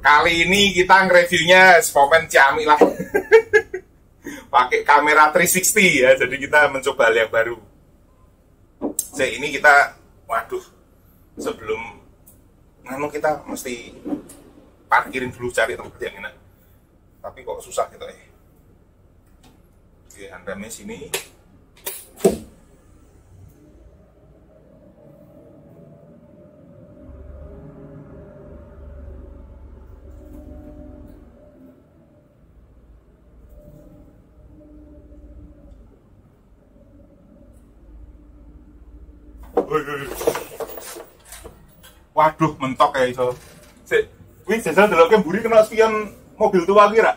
Kali ini kita nge-reviewnya momen Xiaomi lah. Pakai kamera 360 ya, jadi kita mencoba hal yang baru. Ini kita, waduh, sebelum kita mesti parkirin dulu, cari tempat yang enak. Tapi kok susah gitu ya. Oke, handamnya sini. Waduh, mentok ya iso. Wih, jajal deloknya mburi kena spion mobil tua kira.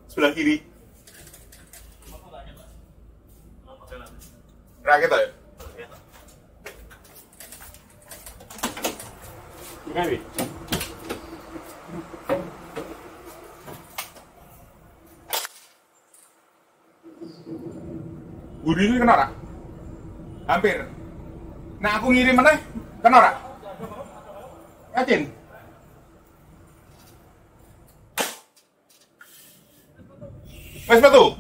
Sebelah kiri. Raket ya? Gimana? Buri ini kena rak? Hampir. Nah aku ngirim mana? Kena rak? Yakin? Mas batu?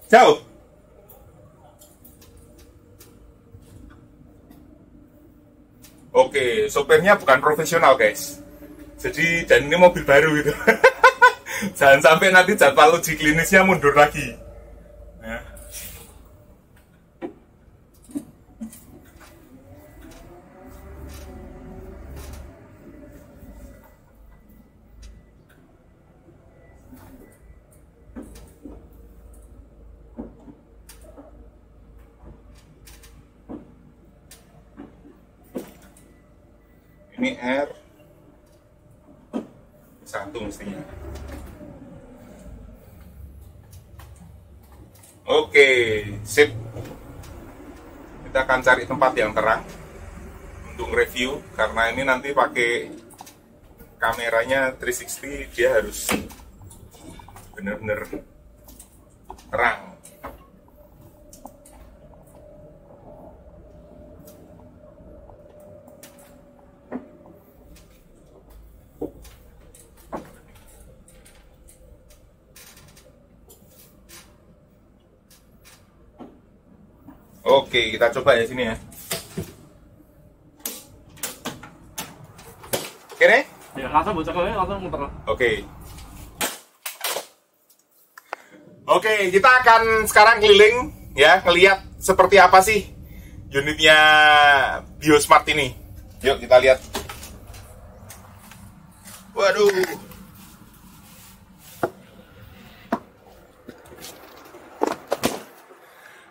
Jauh? Oke, sopirnya bukan profesional guys. Jadi, dan ini mobil baru gitu. Jangan sampai nanti jadwal uji klinisnya mundur lagi. Ya. Ini R1 mestinya. Oke, sip. Kita akan cari tempat yang terang untuk review, karena ini nanti pakai kameranya 360, dia harus bener-bener terang. Oke, kita coba ya sini ya. Kira? Ya, langsung bocor aja, langsung muter. Oke. Oke, kita akan sekarang keliling ya, ngelihat seperti apa sih unitnya Biosmart ini. Yuk kita lihat. Waduh.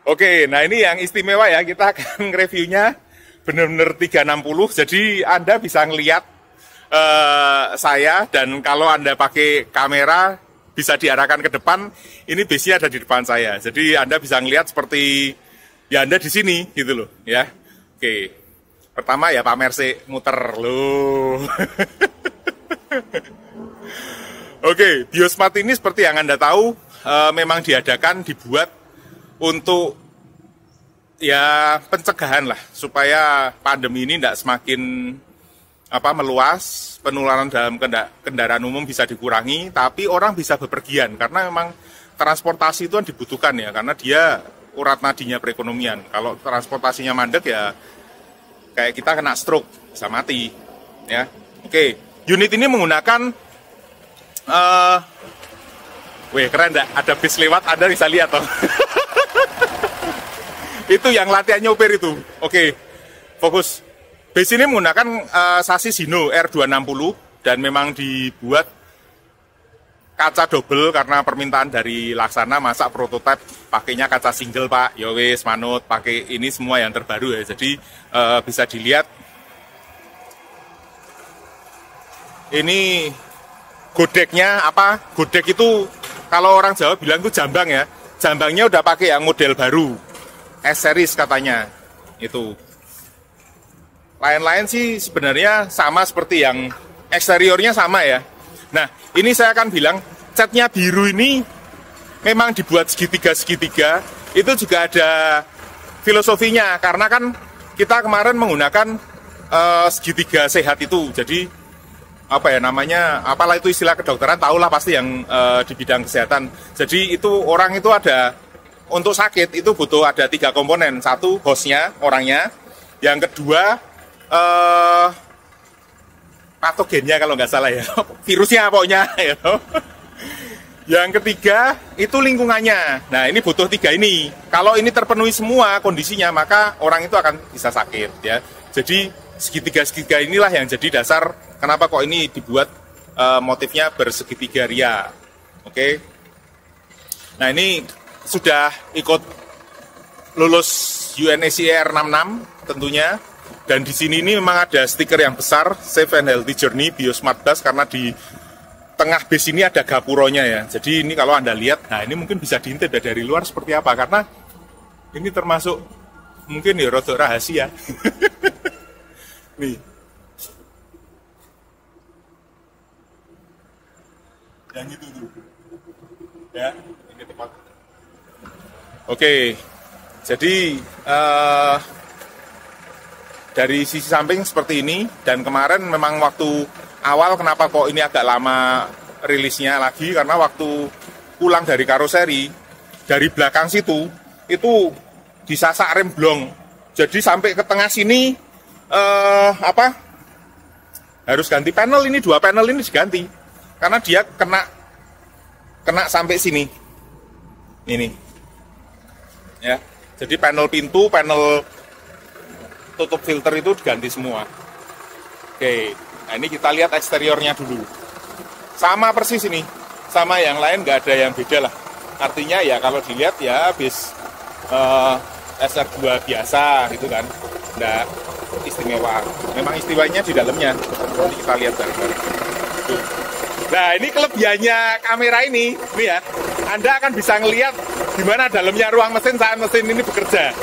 Oke, nah ini yang istimewa ya, kita akan reviewnya bener-bener 360, jadi Anda bisa ngelihat saya, dan kalau Anda pakai kamera bisa diarahkan ke depan, ini base-nya ada di depan saya, jadi Anda bisa ngelihat seperti ya Anda di sini gitu loh ya. Oke, pertama ya pamer sih, muter loh. Oke, Biosmart ini seperti yang Anda tahu, memang dibuat untuk ya pencegahan lah, supaya pandemi ini tidak semakin meluas, penularan dalam kendaraan umum bisa dikurangi, tapi orang bisa bepergian, karena memang transportasi itu kan dibutuhkan ya, karena dia urat nadinya perekonomian. Kalau transportasinya mandek ya kayak kita kena stroke, bisa mati ya. Oke, unit ini menggunakan wih keren dah, ada bis lewat, Anda bisa lihat toh. Itu yang latihan nyopir itu. Oke, fokus. Base ini menggunakan sasis Hino R260, dan memang dibuat kaca double karena permintaan dari Laksana, masa prototipe pakainya kaca single pak. Yowes manut, pakai ini semua yang terbaru ya. Jadi bisa dilihat. Ini godeknya apa? Godek itu kalau orang Jawa bilang itu jambang ya. Jambangnya udah pakai yang model baru. S-series katanya itu. Lain-lain sih sebenarnya sama seperti yang eksteriornya sama ya. Nah, ini saya akan bilang catnya biru ini memang dibuat segitiga-segitiga, itu juga ada filosofinya. Karena kan kita kemarin menggunakan segitiga sehat itu. Jadi apa ya namanya, apalah itu istilah kedokteran, tahulah pasti yang di bidang kesehatan. Jadi itu orang itu ada, untuk sakit itu butuh ada 3 komponen. Satu, hostnya, orangnya. Yang kedua, patogennya kalau nggak salah ya, virusnya pokoknya. Ya. Yang ketiga, itu lingkungannya. Nah, ini butuh 3 ini. Kalau ini terpenuhi semua kondisinya, maka orang itu akan bisa sakit. Ya. Jadi, segitiga-segitiga inilah yang jadi dasar kenapa kok ini dibuat motifnya bersegitiga ria. Oke. Nah, ini sudah ikut lulus UNECR 66 tentunya, dan di sini ini memang ada stiker yang besar Safe and Healthy Journey Biosmart Bus, karena di tengah bus ini ada gapuronya ya. Jadi ini kalau Anda lihat, nah ini mungkin bisa diintip dari luar seperti apa, karena ini termasuk mungkin ya rada rahasia. Nih. Yang itu tuh. Ya, ini tepat. Oke, jadi dari sisi samping seperti ini, dan kemarin memang waktu awal kenapa kok ini agak lama rilisnya lagi, karena waktu pulang dari karoseri, dari belakang situ, itu disasak rem blong. Jadi sampai ke tengah sini, harus ganti panel ini, 2 panel ini diganti. Karena dia kena sampai sini. Ini. Ya, jadi panel pintu, panel tutup filter itu diganti semua. Oke, nah ini kita lihat eksteriornya dulu. Sama persis ini, sama yang lain nggak ada yang beda lah. Artinya ya kalau dilihat ya bis SR2 biasa gitu kan, nggak istimewa. Memang istimewanya di dalamnya. Nanti kita lihat bareng-bareng. Nah, ini kelebihannya kamera ini ya. Anda akan bisa ngelihat gimana dalamnya ruang mesin saat mesin ini bekerja.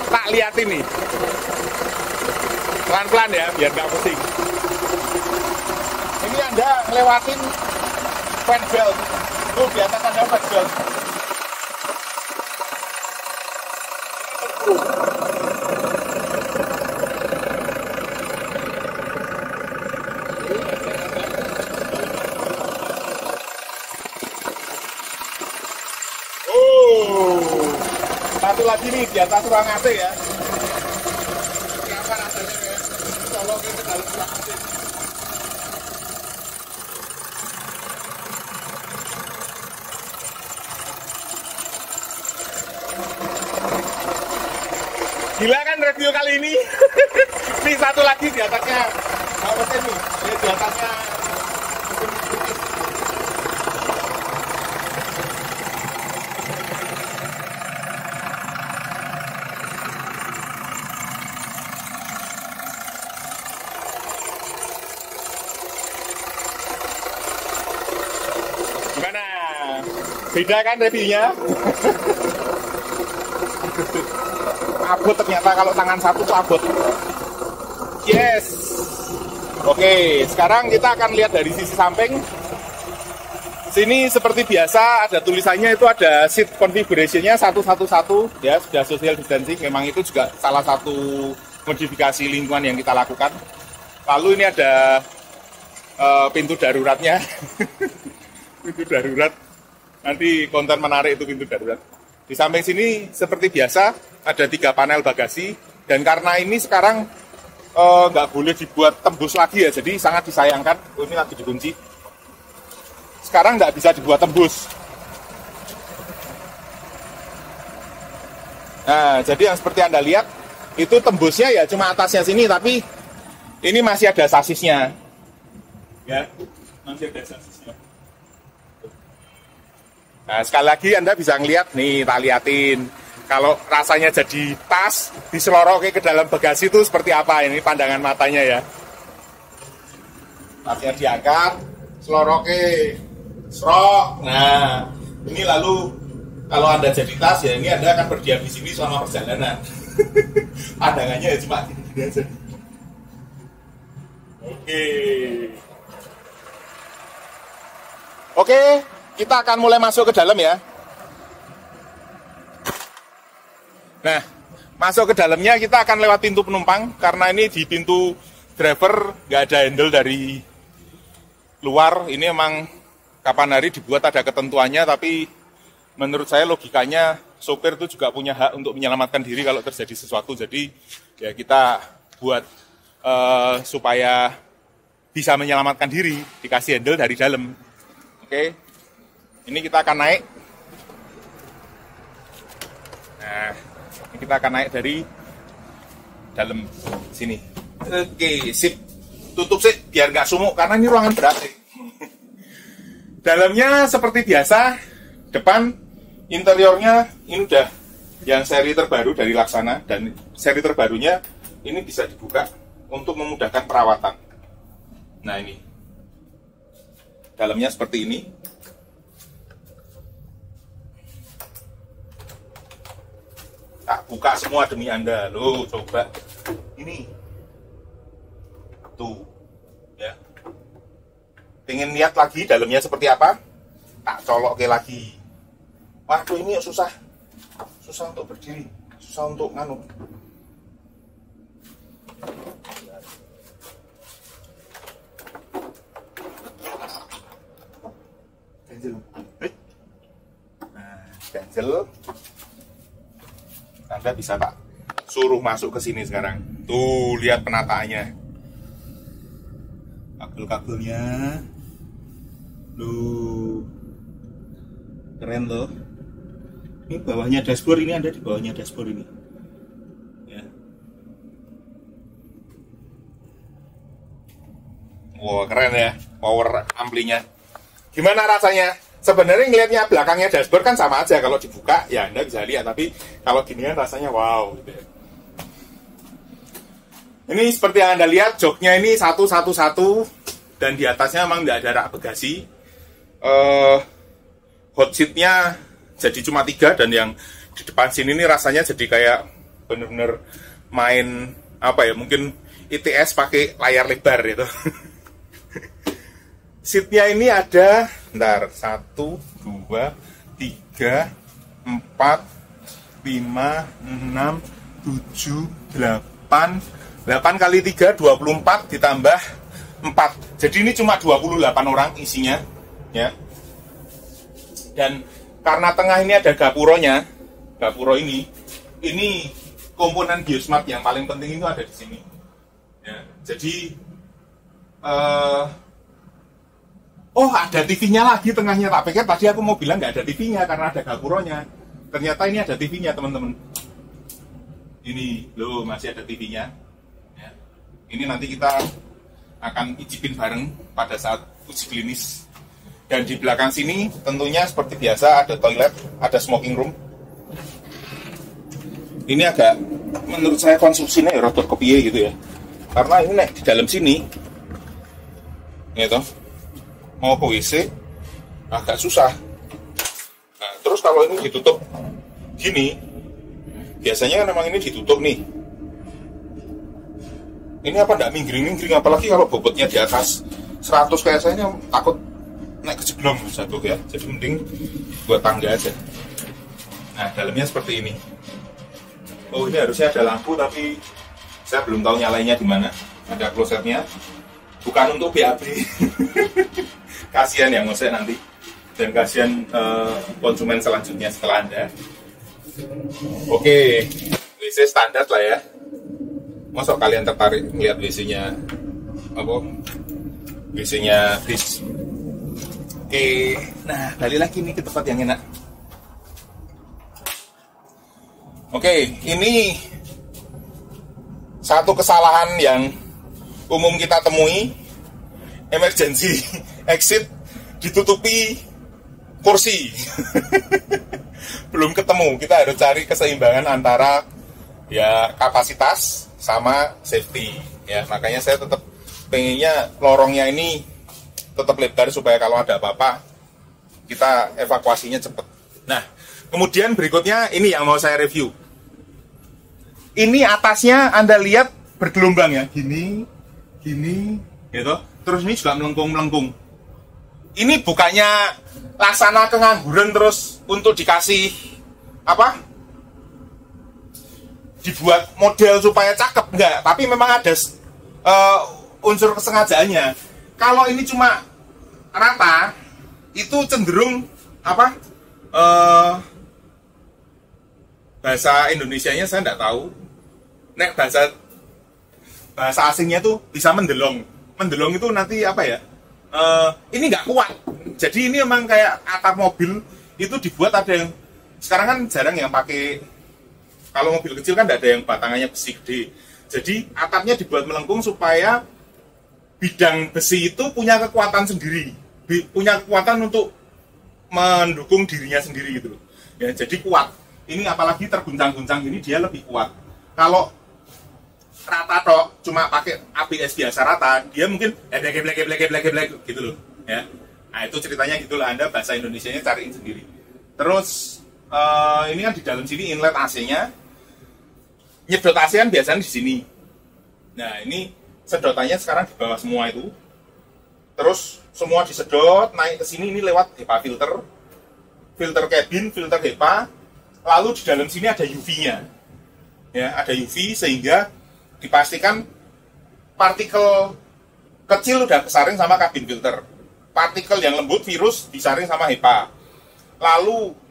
Tak lihat ini. Pelan-pelan ya, biar nggak pusing. Ini Anda ngelewatin fan belt. Tuh, di atas ada fan belt. Satu lagi nih di atas ruang AC ya. Ini apa rasanya ya? Colokin ke dalam ruang AC. Gila kan review kali ini? Nih satu lagi di atasnya. Apa sih nih? Di atasnya. Gimana? Beda kan reviewnya? Abot ternyata kalau tangan satu tuh abot. Yes. Oke, sekarang kita akan lihat dari sisi samping. Sini seperti biasa ada tulisannya, itu ada seat configuration-nya 111 ya, sudah social distancing. Memang itu juga salah satu modifikasi lingkungan yang kita lakukan. Lalu ini ada pintu daruratnya. Pintu darurat. Nanti konten menarik itu pintu darurat. Di samping sini seperti biasa ada 3 panel bagasi, dan karena ini sekarang nggak boleh dibuat tembus lagi ya, jadi sangat disayangkan. Ini lagi dikunci. Sekarang nggak bisa dibuat tembus. Nah, jadi yang seperti Anda lihat itu tembusnya ya cuma atasnya sini, tapi ini masih ada sasisnya. Ya, masih ada sasisnya. Nah, sekali lagi Anda bisa ngelihat nih, tak liatin. Kalau rasanya jadi tas, diseloroke ke dalam bagasi itu seperti apa? Ini pandangan matanya ya. Tasnya diangkat, seloroke, serok. Nah, ini lalu kalau Anda jadi tas ya, ini Anda akan berdiam di sini selama perjalanan. Pandangannya ya cuma gini aja. Oke, kita akan mulai masuk ke dalam ya. Nah, masuk ke dalamnya kita akan lewat pintu penumpang, karena ini di pintu driver nggak ada handle dari luar. Ini emang kapan hari dibuat ada ketentuannya, tapi menurut saya logikanya sopir itu juga punya hak untuk menyelamatkan diri kalau terjadi sesuatu. Jadi ya kita buat supaya bisa menyelamatkan diri, dikasih handle dari dalam. Oke, ini kita akan naik. Nah, ini kita akan naik dari dalam sini. Oke, sip. Tutup sih, biar nggak sumuk, karena ini ruangan berat sih. Dalamnya seperti biasa, depan interiornya ini udah yang seri terbaru dari Laksana, dan seri terbarunya ini bisa dibuka untuk memudahkan perawatan. Nah ini, dalamnya seperti ini. Tak buka semua demi Anda, loh coba ini, tuh, ya. Pengen lihat lagi dalamnya seperti apa? Tak colok ke lagi. Waduh ini susah untuk berdiri, susah untuk nganu. Ganjel. Nah, ganjel. Anda bisa tak suruh masuk ke sini sekarang. Tuh, lihat penataannya. Kabel-kabelnya. Loh. Keren loh. Ini bawahnya dashboard, ini ada di bawahnya dashboard ini. Ya. Wow, keren ya. Power amplinya. Gimana rasanya? Sebenarnya ngelihatnya belakangnya dashboard kan sama aja, kalau dibuka ya Anda bisa lihat, tapi kalau gini kan rasanya wow gitu ya. Ini seperti yang Anda lihat, joknya ini 111 dan di atasnya memang tidak ada rak bagasi. Hot seatnya jadi cuma 3, dan yang di depan sini ini rasanya jadi kayak bener-bener main apa ya, mungkin ITS pakai layar lebar gitu. Seatnya ini ada, bentar, 1, 2, 3, 4, 5, 6, 7, 8, 8 kali 3, 24, ditambah 4. Jadi ini cuma 28 orang isinya, ya. Dan karena tengah ini ada gapuronya, gapuro ini komponen Biosmart yang paling penting itu ada di sini. Ya, jadi, oh ada TV-nya lagi tengahnya. Tak pikir tadi aku mau bilang nggak ada TV-nya karena ada gapuronya. Ternyata ini ada TV-nya teman-teman. Ini loh, masih ada TV-nya. Ya. Ini nanti kita akan icipin bareng pada saat uji klinis. Dan di belakang sini tentunya seperti biasa ada toilet, ada smoking room. Ini agak, menurut saya konstruksinya ya rotor kepiye gitu ya. Karena ini di dalam sini, gitu. Mau ke WC agak susah. Nah, terus kalau ini ditutup gini, biasanya kan memang ini ditutup nih. Ini apa enggak minggring-minggring, apalagi kalau bobotnya di atas 100 kayak saya, takut naik kejeblong satu ya. Jadi mending buat tangga aja. Nah, dalamnya seperti ini. Oh, ini harusnya ada lampu, tapi saya belum tahu nyalainnya di mana. Ada klosetnya. Bukan untuk BAB. Kasihan yang ngosek nanti, dan kasihan konsumen selanjutnya setelah Anda. Oke, WC standar lah ya. Masuk kalian tertarik melihat WC-nya apa? WC-nya bis. Oke, nah balik lagi nih ke tempat yang enak. Oke, ini satu kesalahan yang umum kita temui. Emergency exit ditutupi kursi. Belum ketemu. Kita harus cari keseimbangan antara ya kapasitas sama safety ya. Makanya saya tetap pengennya lorongnya ini tetap lebar supaya kalau ada apa-apa kita evakuasinya cepat. Nah, kemudian berikutnya ini yang mau saya review. Ini atasnya Anda lihat bergelombang ya, gini gitu. Terus ini juga melengkung-melengkung. Ini bukannya Laksana kengangguran terus untuk dikasih apa? dibuat model supaya cakep, enggak, tapi memang ada unsur kesengajaannya. Kalau ini cuma rata, itu cenderung apa? Bahasa Indonesianya saya enggak tahu. Nek bahasa asingnya tuh bisa mendelong. Mendelong itu nanti apa ya? Ini nggak kuat. Jadi ini memang kayak atap mobil itu dibuat ada yang sekarang kan jarang yang pakai. Kalau mobil kecil kan tidak ada yang batangannya besi gede. Jadi atapnya dibuat melengkung supaya bidang besi itu punya kekuatan sendiri, punya kekuatan untuk mendukung dirinya sendiri gitu. Ya, jadi kuat. Ini apalagi terguncang-guncang ini dia lebih kuat. Kalau rata tok, cuma pakai ABS biasa rata, dia mungkin blek gitu loh. Ya. Nah itu ceritanya gitulah, Anda bahasa Indonesianya cariin sendiri. Terus ini kan di dalam sini inlet AC-nya. Nyedot AC kan biasanya di sini. Nah, ini sedotannya sekarang di bawah semua itu. Terus semua disedot, naik ke sini ini lewat HEPA filter. Filter cabin, filter HEPA. Lalu di dalam sini ada UV-nya. Ya, ada UV sehingga dipastikan partikel kecil udah kesaring sama kabin filter. Partikel yang lembut virus disaring sama HEPA. Lalu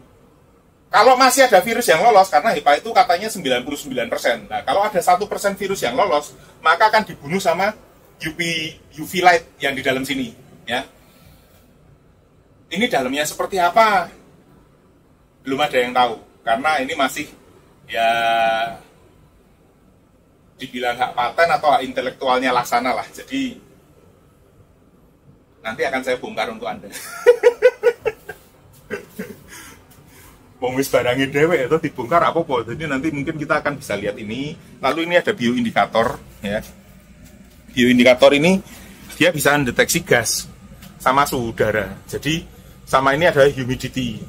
kalau masih ada virus yang lolos, karena HEPA itu katanya 99%. Nah, kalau ada 1% virus yang lolos, maka akan dibunuh sama UV light yang di dalam sini. Ya. Ini dalamnya seperti apa? Belum ada yang tahu. Karena ini masih, ya, dibilang hak paten atau hak intelektualnya Laksana lah. Jadi, nanti akan saya bongkar untuk Anda. Wis barangnya dewek itu dibongkar apa-apa. Jadi nanti mungkin kita akan bisa lihat ini. Lalu ini ada bioindikator ya. Bioindikator ini dia bisa mendeteksi gas sama suhu udara. Jadi sama ini ada humidity.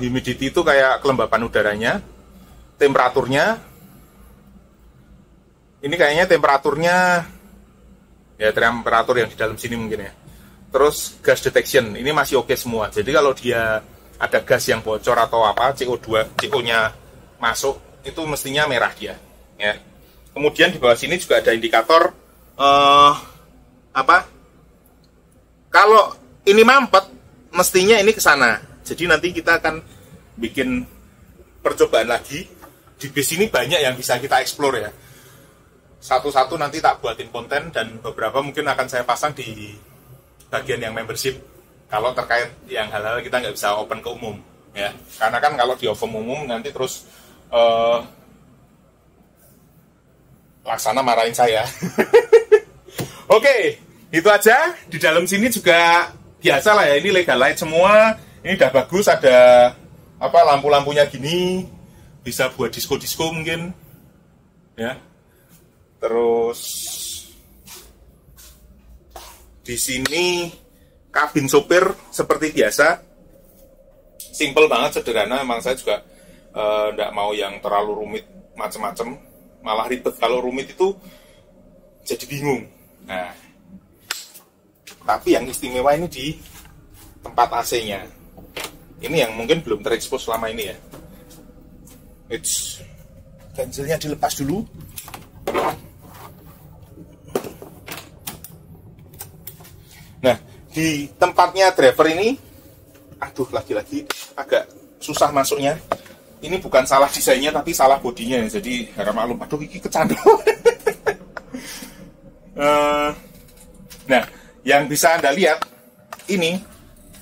Humidity itu kayak kelembapan udaranya. Temperaturnya ini kayaknya temperaturnya ya temperatur yang di dalam sini mungkin ya. Terus gas detection ini masih oke semua. Jadi kalau dia ada gas yang bocor atau apa, CO2-nya masuk, itu mestinya merah dia. Ya. Kemudian di bawah sini juga ada indikator apa? Kalau ini mampet, mestinya ini ke sana. Jadi nanti kita akan bikin percobaan lagi. Di base ini banyak yang bisa kita explore ya. Satu-satu nanti tak buatin konten dan beberapa mungkin akan saya pasang di bagian yang membership. Kalau terkait yang hal-hal kita nggak bisa open ke umum, ya. Karena kan kalau di open umum nanti terus Laksana marahin saya. Oke, itu aja. Di dalam sini juga biasa lah ya. Ini legal light semua. Ini udah bagus. Ada apa lampu-lampunya gini. Bisa buat disco-disco mungkin, ya. Terus di sini kabin sopir seperti biasa, simple banget, sederhana. Emang saya juga nggak mau yang terlalu rumit macem-macem, malah ribet. Kalau rumit itu jadi bingung. Nah, tapi yang istimewa ini di tempat AC-nya. Ini yang mungkin belum terekspos selama ini ya. Ganjilnya dilepas dulu. Nah, di tempatnya driver ini, aduh lagi-lagi agak susah masuknya. Ini bukan salah desainnya tapi salah bodinya ya. Jadi harap maklum. Aduh ini kecandung. Nah, yang bisa Anda lihat ini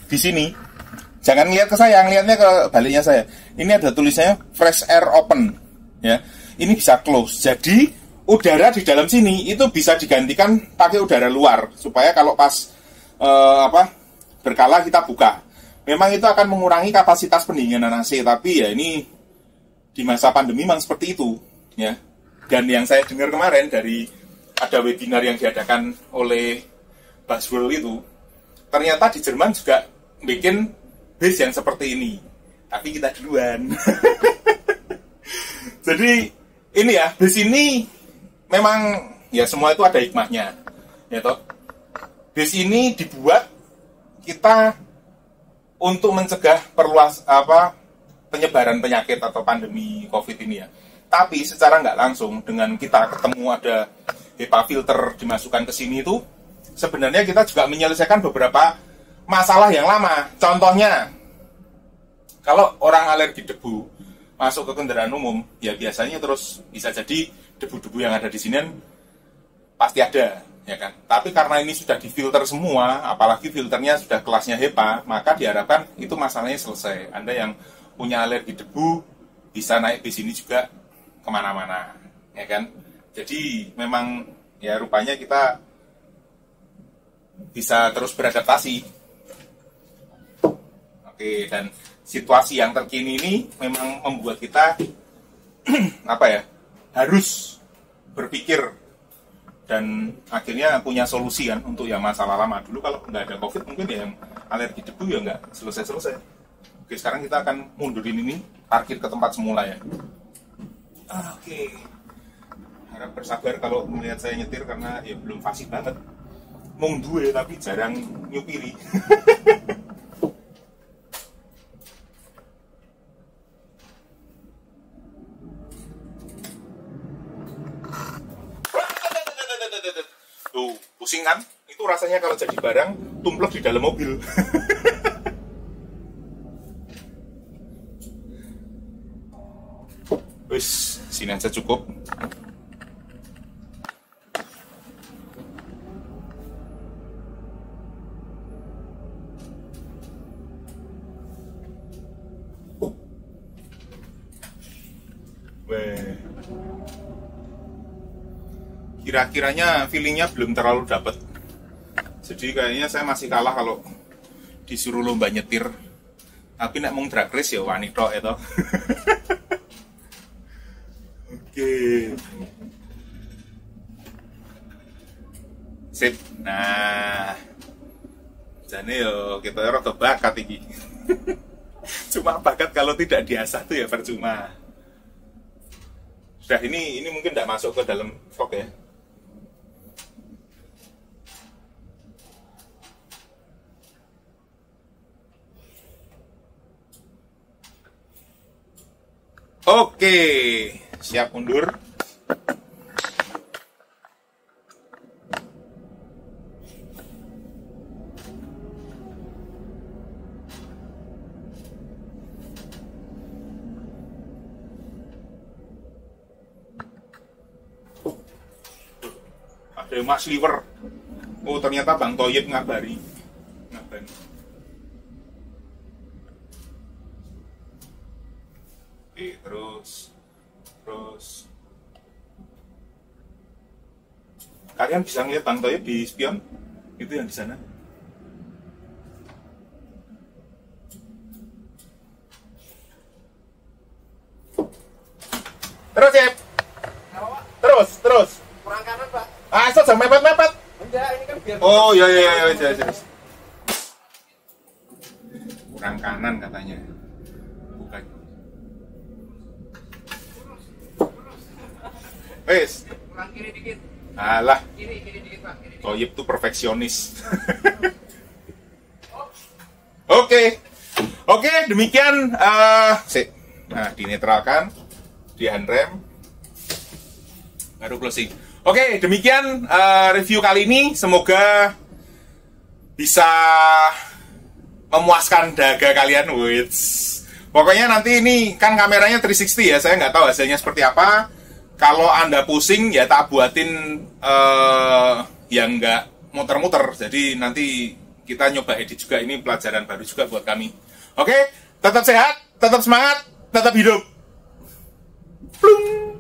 di sini. Jangan lihat ke saya, lihatnya ke baliknya saya. Ini ada tulisannya fresh air open. Ya, ini bisa close. Jadi udara di dalam sini itu bisa digantikan pakai udara luar supaya kalau pas berkala kita buka. Memang itu akan mengurangi kapasitas pendinginan AC, tapi ya ini di masa pandemi memang seperti itu, ya. Dan yang saya dengar kemarin dari ada webinar yang diadakan oleh Buzzworld itu, ternyata di Jerman juga bikin base yang seperti ini. Tapi kita duluan. Jadi ini ya, base ini memang ya semua itu ada hikmahnya, ya toh. Base ini dibuat kita untuk mencegah penyebaran penyakit atau pandemi COVID ini ya. Tapi secara nggak langsung dengan kita ketemu ada HEPA filter dimasukkan ke sini itu, sebenarnya kita juga menyelesaikan beberapa masalah yang lama. Contohnya, kalau orang alergi debu masuk ke kendaraan umum, ya biasanya terus bisa jadi debu-debu yang ada di sini pasti ada, ya kan. Tapi karena ini sudah difilter semua, apalagi filternya sudah kelasnya HEPA, maka diharapkan itu masalahnya selesai. Anda yang punya alergi debu bisa naik bis ini juga kemana-mana, ya kan. Jadi memang ya rupanya kita bisa terus beradaptasi. Oke, dan situasi yang terkini ini memang membuat kita harus berpikir dan akhirnya punya solusi kan untuk yang masalah lama. Dulu kalau nggak ada COVID mungkin ya yang alergi debu ya nggak selesai-selesai. Oke, sekarang kita akan mundurin ini, parkir ke tempat semula ya. Oke, harap bersabar kalau melihat saya nyetir karena ya belum fasih banget. Mung duwe tapi jarang nyupiri. Tuh, pusing kan? Itu rasanya kalau jadi barang tumplek di dalam mobil. Wis, sini aja cukup. Weh. Kira-kiranya feelingnya belum terlalu dapet. Jadi kayaknya saya masih kalah kalau disuruh lomba nyetir. Tapi nek mung drag race ya wani tok itu. Oke. Sip. Nah. Jane yo kita rada bakat iki. Cuma bakat kalau tidak diasah tuh ya percuma. Sudah ini mungkin tidak masuk ke dalam vlog ya. Oke, siap mundur. Ada Mas Liver. Oh, ternyata Bang Toyib ngabari. Oke, terus kalian bisa ngeliat Bang Toyib di spion itu yang di sana. Terus ya, terus Kurang kanan, Pak. asal jangan mepet-mepet. Enggak, ini kan biar. Oh iya. Kurang kanan katanya. Bukan. Wes. Kurang kiri dikit. Alah, Kiri dikit, Pak. Kiri dikit. Toyib tuh perfeksionis. Oke, demikian. Nah, dinetralkan, di handrem, baru closing. Oke, demikian review kali ini. Semoga bisa memuaskan dahaga kalian. Pokoknya nanti ini kan kameranya 360 ya. Saya nggak tahu hasilnya seperti apa. Kalau Anda pusing, ya tak buatin yang nggak muter-muter. Jadi nanti kita nyoba edit juga. Ini pelajaran baru juga buat kami. Oke, tetap sehat, tetap semangat, tetap hidup. Plung.